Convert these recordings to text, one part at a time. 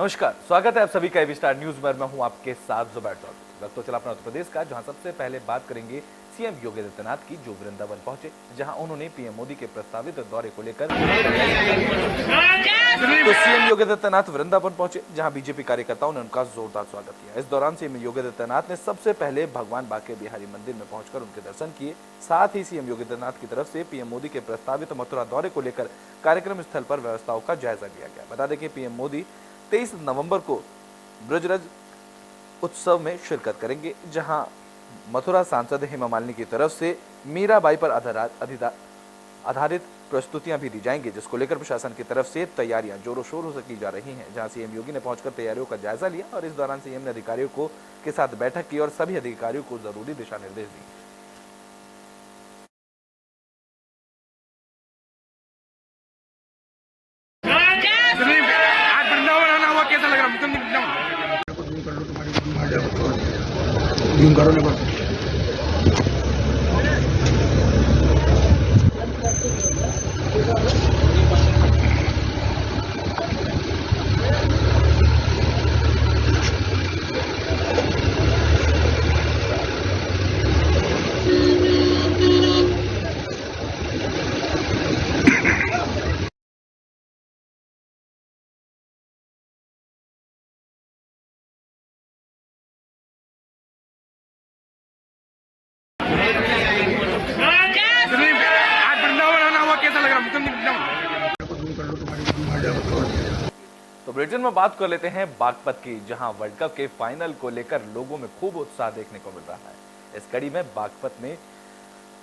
नमस्कार, स्वागत है आप सभी का एबी स्टार न्यूज में। मैं हूं आपके साथ जुबैर चौधरी। वक्त तो चला अपना उत्तर प्रदेश का, जहां सबसे पहले बात करेंगे सीएम योगी आदित्यनाथ की, जो वृंदावन पहुंचे, जहां उन्होंने पीएम मोदी के प्रस्तावित दौरे को लेकर तो सीएम योगी आदित्यनाथ वृंदावन पहुंचे, जहां बीजेपी कार्यकर्ताओं ने उनका जोरदार स्वागत किया। इस दौरान सीएम योगी आदित्यनाथ ने सबसे पहले भगवान बांके बिहारी मंदिर में पहुंचकर उनके दर्शन किए। साथ ही सीएम योगी आदित्यनाथ की तरफ से पीएम मोदी के प्रस्तावित मथुरा दौरे को लेकर कार्यक्रम स्थल पर व्यवस्थाओं का जायजा लिया गया। बता दें कि पीएम मोदी 23 नवंबर को ब्रजरज उत्सव में शिरकत करेंगे, जहां मथुरा सांसद हेमा मालिनी की तरफ से मीराबाई पर आधारित प्रस्तुतियां भी दी जाएंगी, जिसको लेकर प्रशासन की तरफ से तैयारियां जोरों शोरों से की जा रही हैं। जहां सीएम योगी ने पहुंचकर तैयारियों का जायजा लिया और इस दौरान सीएम ने अधिकारियों को के साथ बैठक की और सभी अधिकारियों को जरूरी दिशा निर्देश दिए। आज वृंदावन आना हुआ, कैसा लग रहा मुकुंद? यूं करो ना बस। आज वृंदावन आना हुआ, कैसा लग रहा मुकुंद? तो बुलेटिन में बात कर लेते हैं बागपत की, जहां वर्ल्ड कप के फाइनल को लेकर लोगों में खूब उत्साह देखने को मिल रहा है। इस कड़ी में बागपत में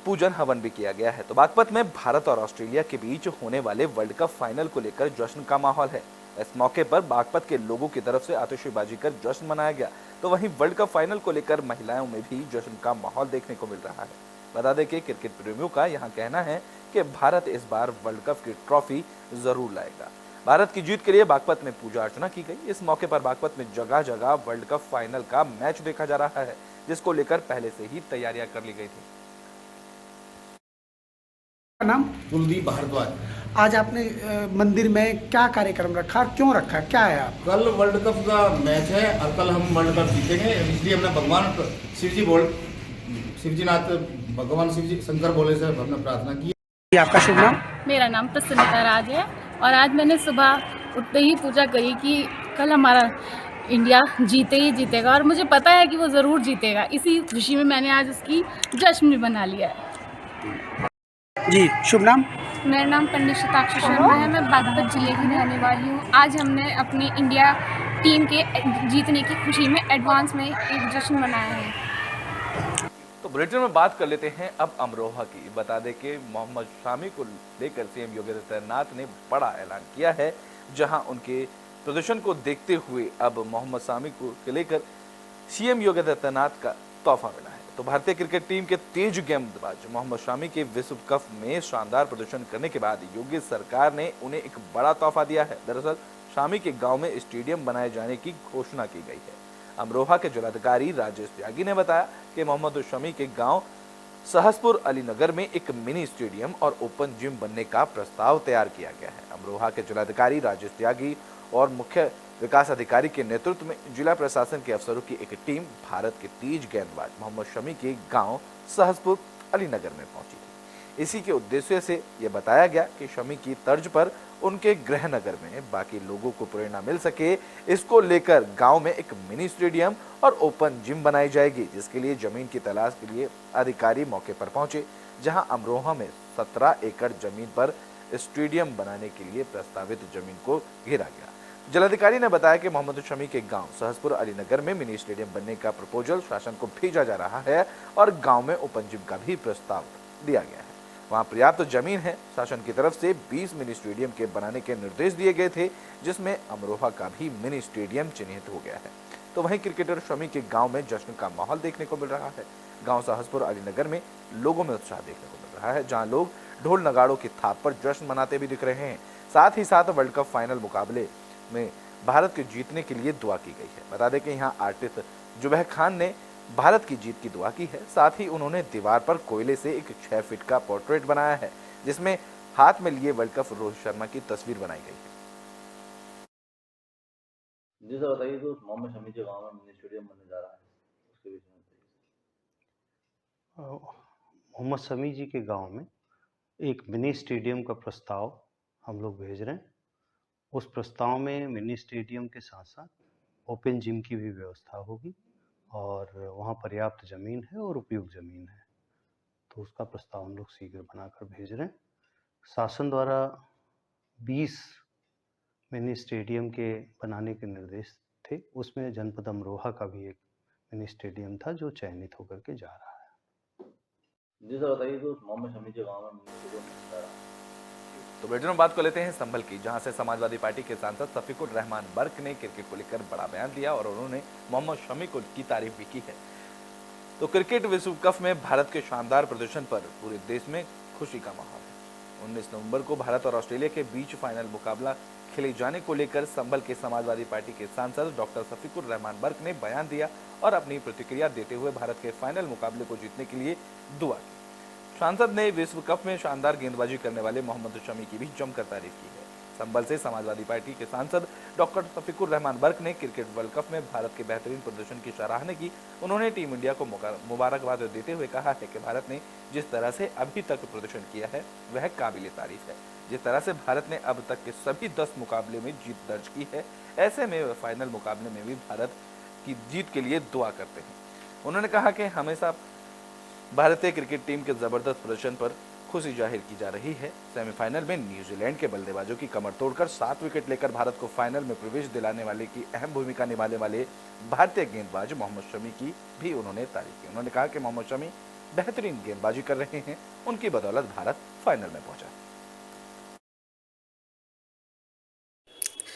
पूजन हवन भी किया गया है। तो बागपत में भारत और ऑस्ट्रेलिया के बीच होने वाले वर्ल्ड कप फाइनल को लेकर जश्न का माहौल है। इस मौके पर बागपत के लोगों की तरफ से आतिशबाजी कर जश्न मनाया गया। तो वहीं वर्ल्ड कप फाइनल को लेकर महिलाओं में भी जश्न का माहौल देखने को मिल रहा है। बता दें कि क्रिकेट प्रेमियों का यहाँ कहना है कि भारत इस बार वर्ल्ड कप की ट्रॉफी जरूर लाएगा। भारत की जीत के लिए बागपत में पूजा अर्चना की गई। इस मौके पर बागपत में जगह जगह वर्ल्ड कप फाइनल का मैच देखा जा रहा है, जिसको लेकर पहले से ही तैयारियां कर ली गई थी। नाम कुलदीप भारद्वाज। आज आपने मंदिर में क्या कार्यक्रम रखा और क्यों रखा, क्या है आप? कल वर्ल्ड कप का मैच है और कल हम वर्ल्ड कप जीतेंगे, इसलिए हमने भगवान शिवजीनाथ भगवान शिवजी शंकर भोले से हमने प्रार्थना की। आपका शुभ नाम? मेरा नाम प्रसन्नता राज है और आज मैंने सुबह उठते ही पूजा करी कि कल हमारा इंडिया जीते ही जीतेगा और मुझे पता है कि वो ज़रूर जीतेगा। इसी खुशी में मैंने आज उसकी जश्न भी बना लिया है। जी, शुभ नाम? मेरा नाम पंडित शताक्षी शर्मा है। मैं बागपत जिले की रहने वाली हूँ। आज हमने अपनी इंडिया टीम के जीतने की खुशी में एडवांस में एक जश्न मनाया है। तो बुलेटिन में बात कर लेते हैं अब अमरोहा की। बता दें कि मोहम्मद शामी को लेकर सीएम योगी आदित्यनाथ ने बड़ा ऐलान किया है, जहां उनके प्रदर्शन को देखते हुए अब मोहम्मद शामी को लेकर सीएम योगी आदित्यनाथ का तोहफा मिला है। तो भारतीय क्रिकेट टीम के तेज गेंदबाज मोहम्मद शामी के विश्व कप में शानदार प्रदर्शन करने के बाद योगी सरकार ने उन्हें एक बड़ा तोहफा दिया है। दरअसल शामी के गांव में स्टेडियम बनाए जाने की घोषणा की गई है। अमरोहा के जिलाधिकारी राजेश त्यागी ने बताया कि मोहम्मद शमी के गांव सहसपुर अलीनगर में एक मिनी स्टेडियम और ओपन जिम बनने का प्रस्ताव तैयार किया गया है। अमरोहा के जिलाधिकारी राजेश त्यागी और मुख्य विकास अधिकारी के नेतृत्व में जिला प्रशासन के अफसरों की एक टीम भारत के तेज गेंदबाज मोहम्मद शमी के गांव सहसपुर अलीनगर में पहुंची थी। इसी के उद्देश्य से यह बताया गया कि शमी की तर्ज पर उनके गृह नगर में बाकी लोगों को प्रेरणा मिल सके, इसको लेकर गांव में एक मिनी स्टेडियम और ओपन जिम बनाई जाएगी, जिसके लिए जमीन की तलाश के लिए अधिकारी मौके पर पहुंचे, जहां अमरोहा में 17 एकड़ जमीन पर स्टेडियम बनाने के लिए प्रस्तावित जमीन को घेरा गया। जिलाधिकारी ने बताया कि मोहम्मद शमी के गांव सहसपुर अलीनगर में मिनी स्टेडियम बनने का प्रपोजल शासन को भेजा जा रहा है और गांव में ओपन जिम का भी प्रस्ताव दिया गया है। वहां पर्याप्त जमीन है। शासन की तरफ से 20 मिनी स्टेडियम के बनाने के निर्देश दिए गए थे, जिसमें अमरोहा का भी मिनी स्टेडियम चिन्हित हो गया है। तो वहीं क्रिकेटर शमी के गांव में जश्न का माहौल देखने को मिल रहा है। गांव सहसपुर अलीनगर में लोगों में उत्साह देखने को मिल रहा है, जहां लोग ढोल नगाड़ों की थाप पर जश्न मनाते भी दिख रहे हैं। साथ ही साथ वर्ल्ड कप फाइनल मुकाबले में भारत के जीतने के लिए दुआ की गई है। बता दें कि यहाँ आर्टिस्ट जुबैर खान ने भारत की जीत की दुआ की है। साथ ही उन्होंने दीवार पर कोयले से एक 6 फीट का पोर्ट्रेट बनाया है, जिसमें हाथ में लिए वर्ल्ड कप रोहित शर्मा की तस्वीर बनाई गई है। जी सर बताइए, तो मोहम्मद शमी के गांव में मिनी स्टेडियम बनने जा रहा है, उसके विषय में बताइए। मोहम्मद शमी जी के गांव में एक मिनी स्टेडियम का प्रस्ताव हम लोग भेज रहे हैं। उस प्रस्ताव में मिनी स्टेडियम के साथ साथ ओपन जिम की भी व्यवस्था होगी और वहाँ पर्याप्त ज़मीन है और उपयुक्त ज़मीन है, तो उसका प्रस्ताव हम लोग शीघ्र बनाकर भेज रहे हैं। शासन द्वारा 20 मिनी स्टेडियम के बनाने के निर्देश थे, उसमें जनपद अमरोहा का भी एक मिनी स्टेडियम था जो चयनित होकर के जा रहा है। जी सर बताइए, तो मोहम्मद शमी के गांव में मिनी स्टेडियम बनने जा रहा है। तो बुलेटिन में बात कर लेते हैं संभल की, जहां से समाजवादी पार्टी के सांसद शफीकुर रहमान बर्क ने क्रिकेट को लेकर बड़ा बयान दिया और उन्होंने मोहम्मद शमी की तारीफ भी की है। तो क्रिकेट विश्व कप में भारत के शानदार प्रदर्शन पर पूरे देश में खुशी का माहौल है। 19 नवंबर को भारत और ऑस्ट्रेलिया के बीच फाइनल मुकाबला खेले जाने को लेकर संभल के समाजवादी पार्टी के सांसद डॉक्टर शफीकुर रहमान बर्क ने बयान दिया और अपनी प्रतिक्रिया देते हुए भारत के फाइनल मुकाबले को जीतने के लिए दुआ की। सांसद ने विश्व कप में शानदार गेंदबाजी करने वाले मोहम्मद शमी की भी जमकर तारीफ की है। संभल से समाजवादी पार्टी के सांसद डॉक्टर शफीकुर रहमान बर्क ने क्रिकेट वर्ल्ड कप में भारत के बेहतरीन प्रदर्शन की सराहना की। उन्होंने टीम इंडिया को मुबारकबाद देते हुए कहा है कि भारत ने जिस तरह से अभी तक प्रदर्शन किया है वह काबिले तारीफ है। जिस तरह से भारत ने अब तक के सभी 10 मुकाबले में जीत दर्ज की है, ऐसे में वह फाइनल मुकाबले में भी भारत की जीत के लिए दुआ करते हैं। उन्होंने कहा कि हमेशा भारतीय क्रिकेट टीम के जबरदस्त प्रदर्शन पर खुशी जाहिर की जा रही है। सेमीफाइनल में न्यूजीलैंड के बल्लेबाजों की कमर तोड़कर 7 विकेट लेकर भारत को फाइनल में प्रवेश दिलाने वाले की अहम भूमिका निभाने वाले भारतीय गेंदबाज मोहम्मद शमी की भी उन्होंने तारीफ की। उन्होंने कहा कि मोहम्मद शमी बेहतरीन गेंदबाजी कर रहे हैं, उनकी बदौलत भारत फाइनल में पहुंचा।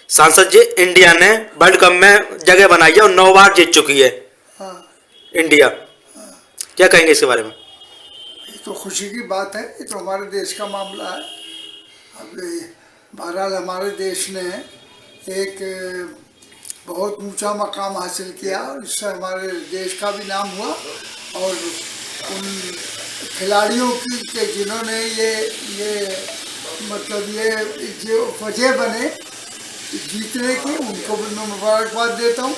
सांसद जी, इंडिया ने वर्ल्ड कप में जगह बनाई है और 9 बार जीत चुकी है। हाँ। इंडिया, क्या कहेंगे इसके बारे में? ये तो खुशी की बात है, ये तो हमारे देश का मामला है। अब बहरहाल हमारे देश ने एक बहुत ऊंचा मकाम हासिल किया और इससे हमारे देश का भी नाम हुआ और उन खिलाड़ियों की के जिन्होंने ये मतलब ये जो वजह बने जीतने की, उनको भी मैं मुबारकबाद देता हूँ।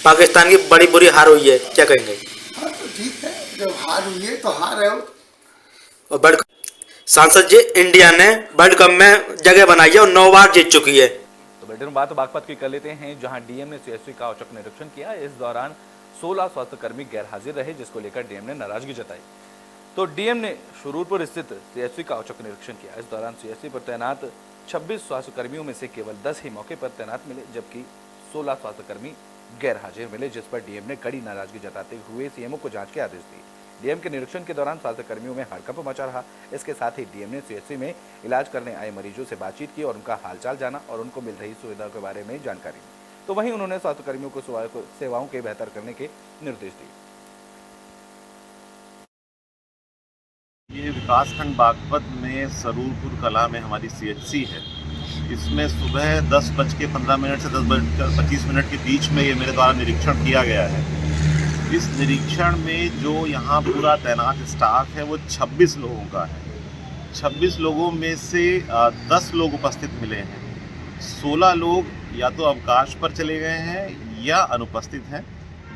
पाकिस्तान की बड़ी बुरी हार हुई है, क्या कहेंगे? हाँ तो ठीक है, जब हार हुई है तो हार है। और वर्ल्ड सांसद जी, इंडिया ने वर्ल्ड कप में जगह बनाई है और 9 बार जीत चुकी है। तो बेटे में बात बागपत की कर लेते हैं, जहां डीएम ने सीएससी का औचक निरीक्षण किया। इस दौरान 16 स्वास्थ्यकर्मी गैर हाजिर रहे, जिसको लेकर डीएम ने नाराजगी जताई। तो डीएम ने शुरूरपुर स्थित सीएससी का औचक निरीक्षण किया। इस दौरान सीएससी पर तैनात 26 स्वास्थ्यकर्मियों में से केवल 10 ही मौके पर तैनात मिले, जबकि 16 स्वास्थ्यकर्मी गैर हाजिर मिले, जिस पर डीएम ने कड़ी नाराजगी जताते हुए सीएमओ को जांच के आदेश दिए। डीएम के निरीक्षण के दौरान स्वास्थ्यकर्मियों में हड़कंप मचा रहा। इसके साथ ही डीएम ने सीएससी में इलाज करने आए मरीजों से बातचीत की और उनका हालचाल जाना और उनको मिल रही सुविधाओं के बारे में जानकारी दी। तो वहीं उन्होंने स्वास्थ्यकर्मियों को सेवाओं के बेहतर करने के निर्देश दिए। ये विकासखंड बागपत में सरूरपुर कला में हमारी सीएचसी है। इसमें सुबह 10:15 से 10:25 के बीच में ये मेरे द्वारा निरीक्षण किया गया है। इस निरीक्षण में जो यहाँ पूरा तैनात स्टाफ है वो 26 लोगों का है। 26 लोगों में से 10 लोग उपस्थित मिले हैं। 16 लोग या तो अवकाश पर चले गए हैं या अनुपस्थित हैं,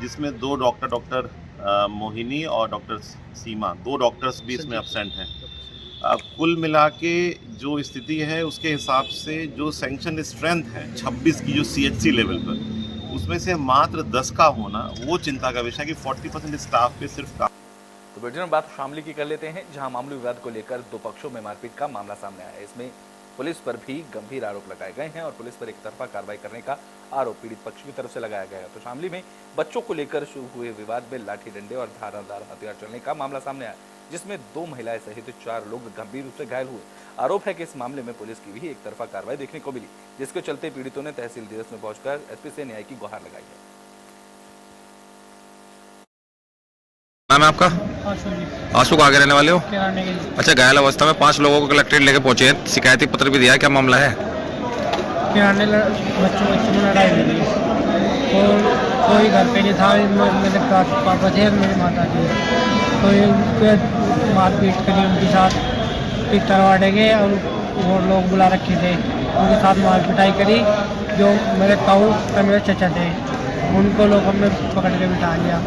जिसमें 2 डॉक्टर मोहिनी और डॉक्टर सीमा, 2 डॉक्टर्स भी इसमें एब्सेंट हैं। कुल मिला के जो स्थिति है उसके हिसाब से जो सैंक्शन स्ट्रेंथ है 26 की जो सीएचसी लेवल पर, उसमें से मात्र 10 का होना वो चिंता का विषय है कि 40% स्टाफ पे सिर्फ काम। तो बेटे में बात शामली की कर लेते हैं, जहां मामूली विवाद को लेकर 2 पक्षों में मारपीट का मामला सामने आया है। इसमें पुलिस पर भी गंभीर आरोप लगाए गए हैं और पुलिस पर एक तरफा कार्रवाई करने का आरोप पीड़ित पक्ष की तरफ से लगाया गया है। तो शामली में बच्चों को लेकर शुरू हुए विवाद में लाठी डंडे और धारदार हथियार चलने का मामला सामने आया, जिसमें 2 महिलाएं सहित 4 लोग गंभीर रूप से घायल हुए। आरोप है कि इस मामले में पुलिस की भी एक तरफा कार्रवाई देखने को मिली, जिसके चलते पीड़ितों ने तहसील दिवस में पहुंचकर एसपी से न्याय की गुहार लगाई है। नाम है आपका? आंसू कहाँ के रहने वाले हो? अच्छा, घायल अवस्था में 5 लोगों को कलेक्ट्रेट लेके पहुंचे हैं, शिकायती पत्र भी दिया है, क्या मामला है? बच्चों में लड़ाई हुई और कोई घर पे नहीं था, मेरे पापा थे मेरी माता जी, तो मारपीट करी उनके साथ, पिक्चर वाटे गए और वो लोग बुला रखे थे उनके साथ मार पिटाई करी। जो मेरे ताऊ और मेरे चचा थे उनको लोगों ने पकड़ के बिठा लिया।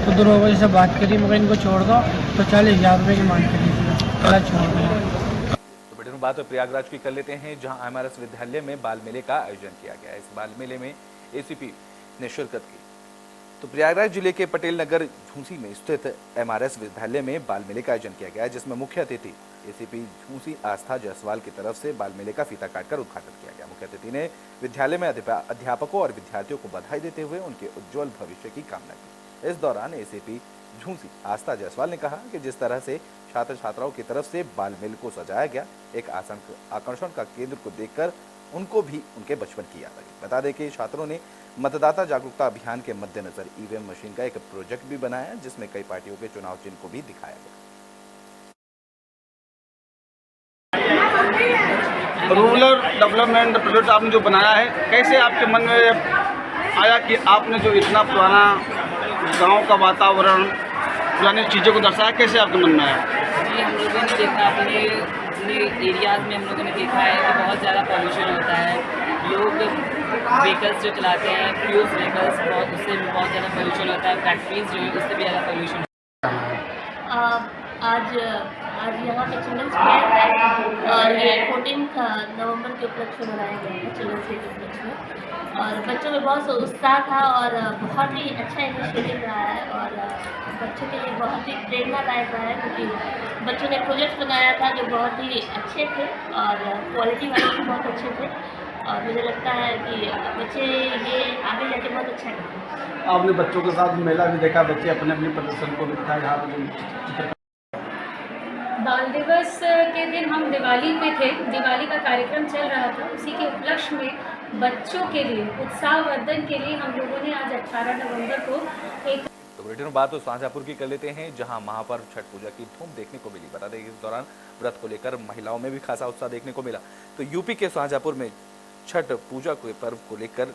तो दो लोगों से बात करी, मगर इनको छोड़ दो तो 40,000 रुपये की मांग करी थी, पहले छोड़ दो। तो बेटे बात तो प्रयागराज की कर लेते हैं, जहां एमआरएस विद्यालय में बाल मेले का आयोजन किया गया। इस बाल मेले में एसीपी ने शिरकत की। तो प्रयागराज जिले के पटेल नगर झूंसी में स्थित एमआरएस विद्यालय में बाल मेले का आयोजन किया गया, जिसमें मुख्य अतिथि एसीपी झूंसी आस्था जायसवाल की तरफ से बाल मेले का फीता काटकर उद्घाटन किया गया। मुख्य अतिथि ने विद्यालय में अध्यापकों और विद्यार्थियों को बधाई देते हुए उनके उज्जवल भविष्य की कामना की। इस दौरान एसीपी झूंसी आस्था जायसवाल ने कहा कि जिस तरह से छात्र छात्राओं की तरफ से बाल मेले को सजाया गया, एक आकर्षण का केंद्र को देखकर उनको भी उनके बचपन की याद आई। बता दें कि छात्रों ने मतदाता जागरूकता अभियान के मद्देनजर ईवीएम मशीन का एक प्रोजेक्ट भी बनाया, जिसमें कई पार्टियों के चुनाव चिन्ह को भी दिखाया गया। रूरल डेवलपमेंट प्रोजेक्ट आपने जो बनाया है, कैसे आपके मन में आया कि आपने जो इतना पुराना गांव का वातावरण, पुरानी चीज़ों को दर्शाया, कैसे आपके मन में आया? जी, हम लोगों ने देखा अपने एरियाज़ में, हम लोगों ने देखा है कि बहुत ज़्यादा पॉल्यूशन होता है। लोग व्हीकल्स जो चलाते हैं, फ्यूल्स व्हीकल्स, बहुत उससे बहुत ज़्यादा पॉल्यूशन होता है। फैक्ट्रीज जो है उससे भी ज़्यादा पॉल्यूशन। आज यहाँ पे चिल्ड्रंस डे है और 14 नवंबर के उपलक्ष्य में मनाया गया है, चिल्ड्रंस डे के उपलक्ष्य में। और बच्चों में बहुत उत्साह था और बहुत ही अच्छा इनिशिएटिव रहा है और बच्चों के लिए बहुत ही प्रेरणादायक रहा है, क्योंकि बच्चों ने प्रोजेक्ट लगाया था जो बहुत ही अच्छे थे और क्वालिटी वाले भी बहुत अच्छे थे। और मुझे लगता है कि बच्चे ये आगे जाके बहुत अच्छा करेंगे। आपने बच्चों के साथ मेला भी देखा, बच्चे अपने अपने प्रदर्शन को भी दिखाया। यहाँ पर बाल दिवस के दिन हम दिवाली पे थे, दिवाली का कार्यक्रम चल रहा था, उसी के उपलक्ष्य में बच्चों के लिए उत्साहवर्धन के लिए हम लोगों ने आज 18 नवंबर को एक। तो बुलेटिन में बात तो शाहजहाँपुर की कर लेते हैं, जहां महापर्व छठ पूजा की धूम देखने को मिली। बता दें कि इस दौरान व्रत को लेकर महिलाओं में भी खासा उत्साह देखने को मिला। तो यूपी के शाहजहाँपुर में छठ पूजा के पर्व को लेकर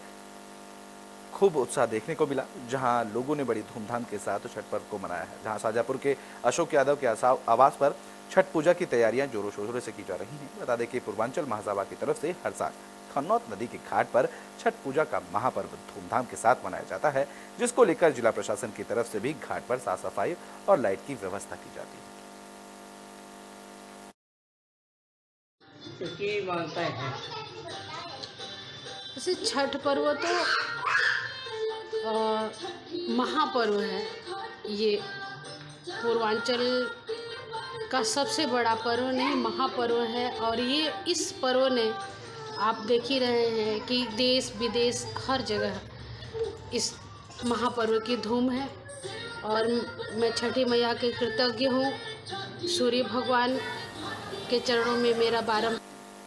खूब उत्साह देखने को मिला, जहां लोगों ने बड़ी धूमधाम के साथ छठ पर्व को मनाया है। जहां शाहजहाँपुर के अशोक यादव के आवास पर छठ पूजा की तैयारियां जोरों शोरों से की जा रही हैं। बता दें कि पूर्वांचल महासभा की तरफ से हर साल खन्नौत नदी के घाट पर छठ पूजा का महापर्व धूमधाम के साथ मनाया जाता है, जिसको लेकर जिला प्रशासन की तरफ से भी घाट पर साफ सफाई और लाइट की व्यवस्था की जाती है। जैसे छठ पर्व तो महापर्व है, ये पूर्वांचल का सबसे बड़ा पर्व नहीं महापर्व है। और ये इस पर्व ने आप देख ही रहे हैं कि देश विदेश हर जगह इस महापर्व की धूम है। और मैं छठी मैया के कृतज्ञ हूँ, सूर्य भगवान के चरणों में मेरा बारम।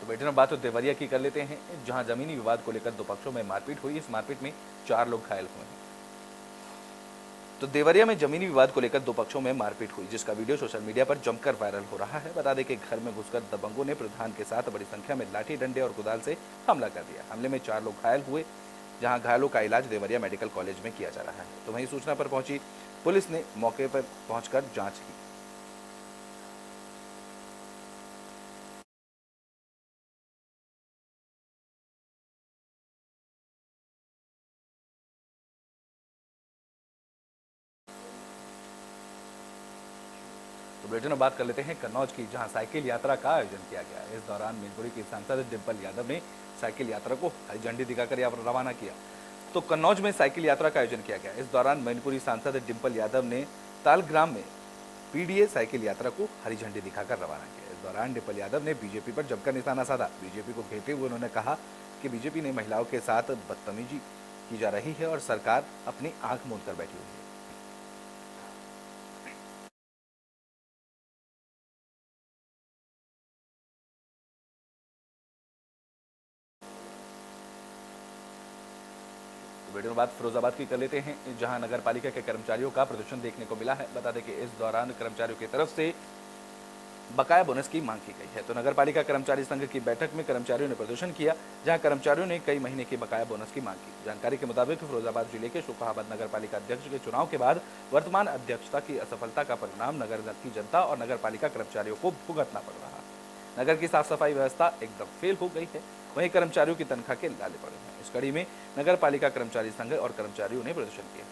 तो बेटे बात तो देवरिया की कर लेते हैं, जहां जमीनी विवाद को लेकर दो पक्षों में मारपीट हुई। इस मारपीट में 4 लोग घायल हुए हैं। तो देवरिया में जमीनी विवाद को लेकर दो पक्षों में मारपीट हुई, जिसका वीडियो सोशल मीडिया पर जमकर वायरल हो रहा है। बता दें कि घर में घुसकर दबंगों ने प्रधान के साथ बड़ी संख्या में लाठी डंडे और कुदाल से हमला कर दिया। हमले में 4 लोग घायल हुए, जहां घायलों का इलाज देवरिया मेडिकल कॉलेज में किया जा रहा है। तो वहीं सूचना पर पहुंची पुलिस ने मौके पर पहुंचकर जांच की। तो बुलेटिन में बात कर लेते हैं कन्नौज की, जहां साइकिल यात्रा का आयोजन किया गया। इस दौरान मैनपुरी की सांसद डिम्पल यादव ने साइकिल यात्रा को हरी झंडी दिखाकर रवाना किया। तो कन्नौज में साइकिल यात्रा का आयोजन किया गया। इस दौरान मैनपुरी सांसद डिम्पल यादव ने तालग्राम में पीडीए साइकिल यात्रा को हरी झंडी दिखाकर रवाना किया। इस दौरान डिम्पल यादव ने बीजेपी पर जमकर निशाना साधा। बीजेपी को घेरते हुए उन्होंने कहा कि बीजेपी ने महिलाओं के साथ बदतमीजी की जा रही है और सरकार अपनी आंख मूंद कर बैठी हुई है। वीडियो में बात फिरोजाबाद की कर लेते हैं, जहां नगर पालिका के कर्मचारियों का प्रदर्शन देखने को मिला है। बता दें कि इस दौरान कर्मचारियों की तरफ से बकाया बोनस की मांग की गई है। तो नगर पालिका कर्मचारी संघ की बैठक में कर्मचारियों ने प्रदर्शन किया, जहां कर्मचारियों ने कई महीने की बकाया बोनस की मांग की। जानकारी के मुताबिक फिरोजाबाद जिले के शोकाहाबाद नगर पालिका अध्यक्ष के चुनाव के बाद वर्तमान अध्यक्षता की असफलता का परिणाम नगर की जनता और नगर पालिका कर्मचारियों को भुगतना पड़ रहा। नगर की साफ सफाई व्यवस्था एकदम फेल हो गई है वहीं कर्मचारियों की तनख्वाह के लाले पड़े हैं। इस कड़ी में नगर पालिका कर्मचारी संघ और कर्मचारियों ने प्रदर्शन किया।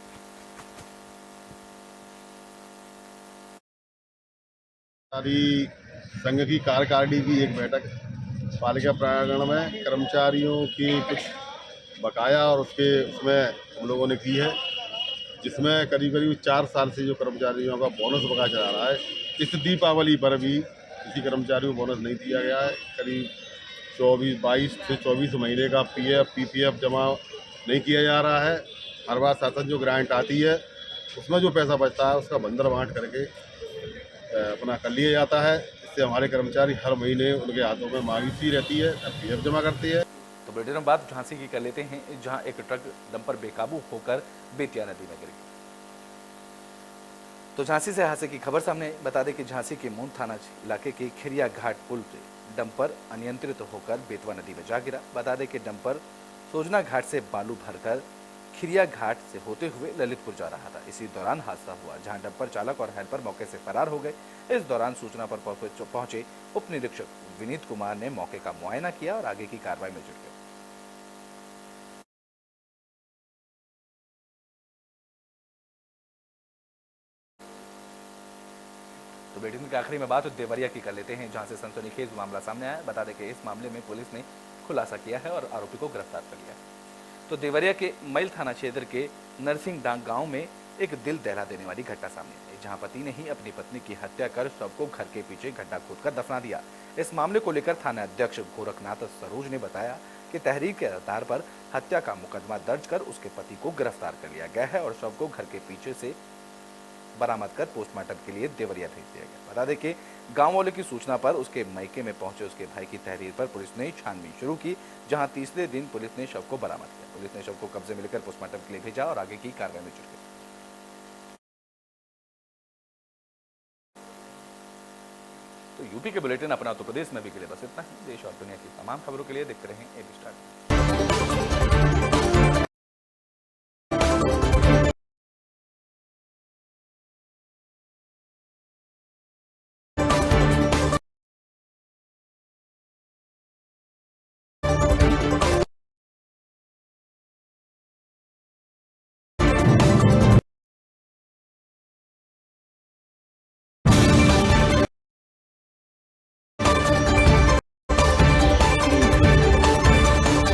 संघ की कार्यकारिणी की एक बैठक पालिका प्रांगण में कर्मचारियों की कुछ बकाया और उसमें हम लोगों ने की है, जिसमें करीब 4 साल से जो कर्मचारियों का बोनस बकाया चला रहा है, इस दीपावली पर भी किसी कर्मचारी को बोनस नहीं दिया गया है। करीब 22 से 24 महीने का पीपीएफ जमा नहीं किया जा रहा है। हर बार शासन जो ग्रांट आती है उसमें जो पैसा बचता है उसका बंदर बांट करके अपना कर लिया जाता है। इससे हमारे कर्मचारी हर महीने उनके हाथों में मायूसी रहती है, पीएफ जमा करती है। तो बुलेटिन में बात झांसी की कर लेते हैं, जहां एक ट्रक डंपर बेकाबू होकर बेतिया नदी में गिर गई। तो झांसी से हादसे की खबर सामने आई। बता दें कि झांसी के मून थाना इलाके के खिरिया घाट पुल से डंपर अनियंत्रित होकर बेतवा नदी में जा गिरा। बता दें कि डंपर सोजना घाट से बालू भरकर खिरिया घाट से होते हुए ललितपुर जा रहा था। इसी दौरान हादसा हुआ, जहां डंपर चालक और हेल्पर मौके से फरार हो गए। इस दौरान सूचना पर पहुंचे उप निरीक्षक विनीत कुमार ने मौके का मुआयना किया और आगे की कार्रवाई में जुट गए। तो बुलेटिन के आखिरी में बात देवरिया की कर लेते हैं, जहां से सनसनीखेज मामला सामने आया। बता दें कि इस मामले में पुलिस ने खुलासा किया है और आरोपी को गिरफ्तार कर लिया है। तो देवरिया के मैल थाना क्षेत्र के नरसिंह डांग गांव में एक दिल दहला देने वाली घटना सामने आई, जहां पति ने ही अपनी पत्नी की हत्या कर शव को घर के पीछे गड्ढा खोदकर दफना दिया। इस मामले को लेकर थाना अध्यक्ष गोरखनाथ सरोज ने बताया कि तहरीर के आधार पर हत्या का मुकदमा दर्ज कर उसके पति को गिरफ्तार कर लिया गया है और शव को घर के पीछे से बरामद कर पोस्टमार्टम के लिए देवरिया भेज दिया गया। बता दें कि गांव वाले की सूचना पर उसके मायके में पहुंचे उसके भाई की तहरीर पर पुलिस ने छानबीन शुरू की, जहां तीसरे दिन पुलिस ने शव को बरामद किया। पुलिस ने शव को कब्जे में लेकर पोस्टमार्टम के लिए भेजा और आगे की कार्रवाई में जुट गई। तो यूपी के बुलेटिन अपना उत्तर प्रदेश में भी के लिए बस इतना ही। देश और दुनिया की तमाम खबरों के लिए देखते रहें एबी स्टार।